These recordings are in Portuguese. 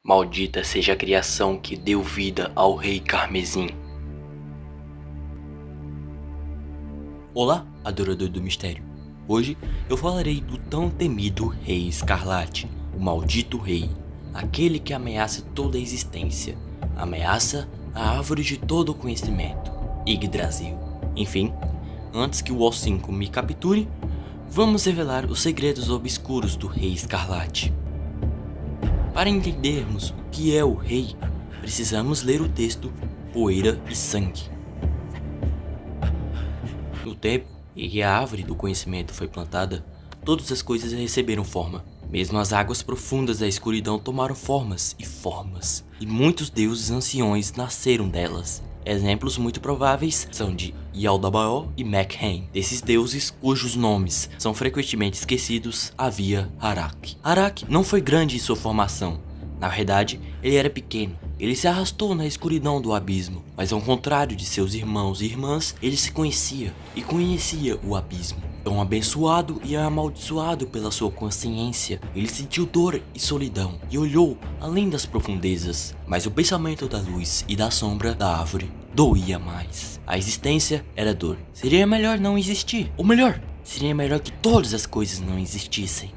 Maldita seja a criação que deu vida ao Rei Carmesim. Olá, adorador do mistério. Hoje eu falarei do tão temido Rei Escarlate, o maldito rei, aquele que ameaça toda a existência, ameaça a árvore de todo o conhecimento, Yggdrasil. Enfim, antes que o O5 me capture, vamos revelar os segredos obscuros do Rei Escarlate. Para entendermos o que é o rei, precisamos ler o texto Poeira e Sangue. No tempo em que a árvore do conhecimento foi plantada, todas as coisas receberam forma. Mesmo as águas profundas da escuridão tomaram formas, e muitos deuses anciões nasceram delas. Exemplos muito prováveis são de Yaldabaoth e Mekhen. Desses deuses, cujos nomes são frequentemente esquecidos, havia Harak. Harak não foi grande em sua formação. Na verdade, ele era pequeno. Ele se arrastou na escuridão do abismo, mas ao contrário de seus irmãos e irmãs, ele se conhecia e conhecia o abismo. Tão abençoado e amaldiçoado pela sua consciência, ele sentiu dor e solidão e olhou além das profundezas. Mas o pensamento da luz e da sombra da árvore doía mais. A existência era dor. Seria melhor não existir. Ou melhor, seria melhor que todas as coisas não existissem.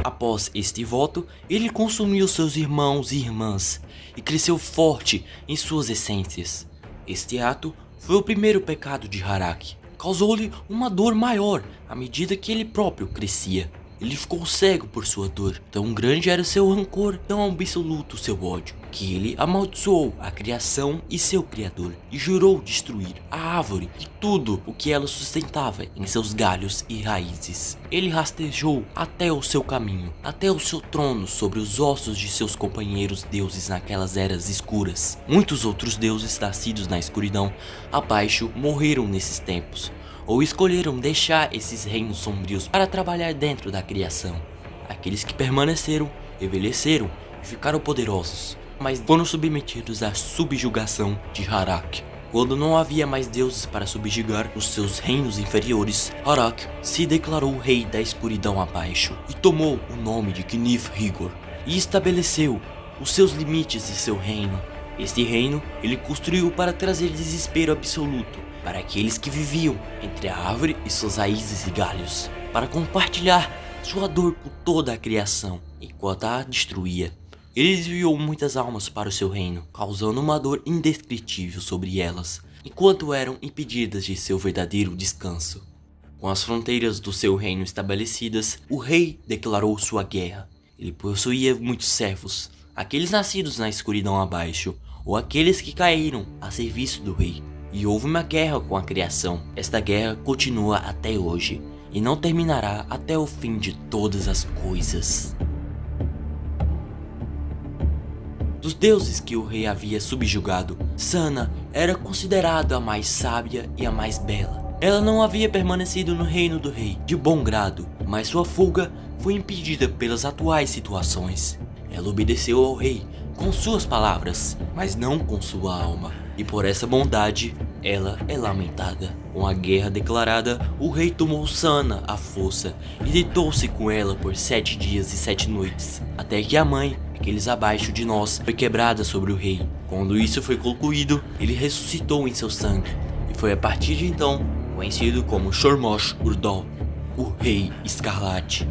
Após este voto, ele consumiu seus irmãos e irmãs e cresceu forte em suas essências. Este ato foi o primeiro pecado de Harak. Causou-lhe uma dor maior à medida que ele próprio crescia. Ele ficou cego por sua dor. Tão grande era seu rancor, tão absoluto seu ódio, que ele amaldiçoou a criação e seu criador, e jurou destruir a árvore e tudo o que ela sustentava em seus galhos e raízes. Ele rastejou até o seu caminho, até o seu trono sobre os ossos de seus companheiros deuses naquelas eras escuras. Muitos outros deuses nascidos na escuridão abaixo morreram nesses tempos, ou escolheram deixar esses reinos sombrios para trabalhar dentro da criação. Aqueles que permaneceram, envelheceram e ficaram poderosos, mas foram submetidos à subjugação de Harak. Quando não havia mais deuses para subjugar os seus reinos inferiores, Harak se declarou rei da escuridão abaixo e tomou o nome de Knif-Hygor e estabeleceu os seus limites de seu reino. Este reino ele construiu para trazer desespero absoluto para aqueles que viviam entre a árvore e suas raízes e galhos, para compartilhar sua dor com toda a criação, enquanto a destruía. Ele desviou muitas almas para o seu reino, causando uma dor indescritível sobre elas, enquanto eram impedidas de seu verdadeiro descanso. Com as fronteiras do seu reino estabelecidas, o rei declarou sua guerra. Ele possuía muitos servos, aqueles nascidos na escuridão abaixo, ou aqueles que caíram a serviço do rei. E houve uma guerra com a criação. Esta guerra continua até hoje e não terminará até o fim de todas as coisas. Dos deuses que o rei havia subjugado, Sana era considerada a mais sábia e a mais bela. Ela não havia permanecido no reino do rei de bom grado, mas sua fuga foi impedida pelas atuais situações. Ela obedeceu ao rei com suas palavras, mas não com sua alma. E por essa bondade, ela é lamentada. Com a guerra declarada, o rei tomou Sana à força e deitou-se com ela por 7 dias e 7 noites, até que a mãe, aqueles abaixo de nós, foi quebrada sobre o rei. Quando isso foi concluído, ele ressuscitou em seu sangue, e foi a partir de então conhecido como Shormosh-Urdol, o Rei Escarlate.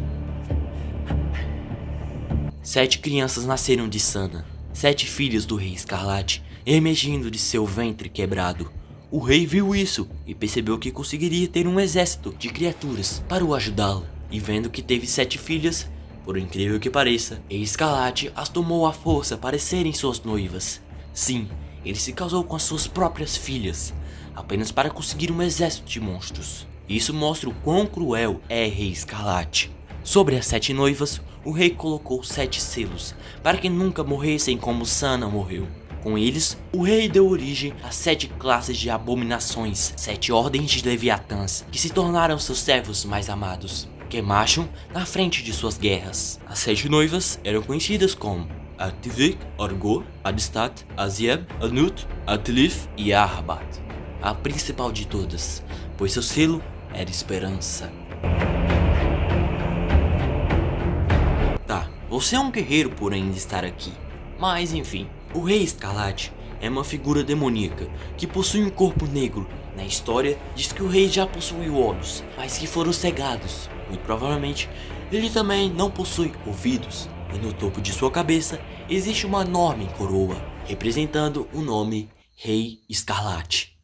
7 crianças nasceram de Sana, 7 filhos do Rei Escarlate, emergindo de seu ventre quebrado. O rei viu isso e percebeu que conseguiria ter um exército de criaturas para o ajudá-lo. E vendo que teve 7 filhas, por incrível que pareça, Escarlate as tomou à força para serem suas noivas. Sim, ele se casou com as suas próprias filhas, apenas para conseguir um exército de monstros. Isso mostra o quão cruel é Rei Escarlate. Sobre as 7 noivas, o rei colocou 7 selos, para que nunca morressem como Sana morreu. Com eles, o rei deu origem a 7 classes de abominações, 7 ordens de leviatãs, que se tornaram seus servos mais amados, que marcham na frente de suas guerras. As 7 noivas eram conhecidas como Artivik, Orgor, Adistat, Azieb, Anut, Atlif e Arbat. A principal de todas, pois seu selo era esperança. Você é um guerreiro por ainda estar aqui. Mas enfim, o Rei Escarlate é uma figura demoníaca que possui um corpo negro. Na história, diz que o rei já possuiu olhos, mas que foram cegados. Muito provavelmente, ele também não possui ouvidos. E no topo de sua cabeça existe uma enorme coroa, representando o nome Rei Escarlate.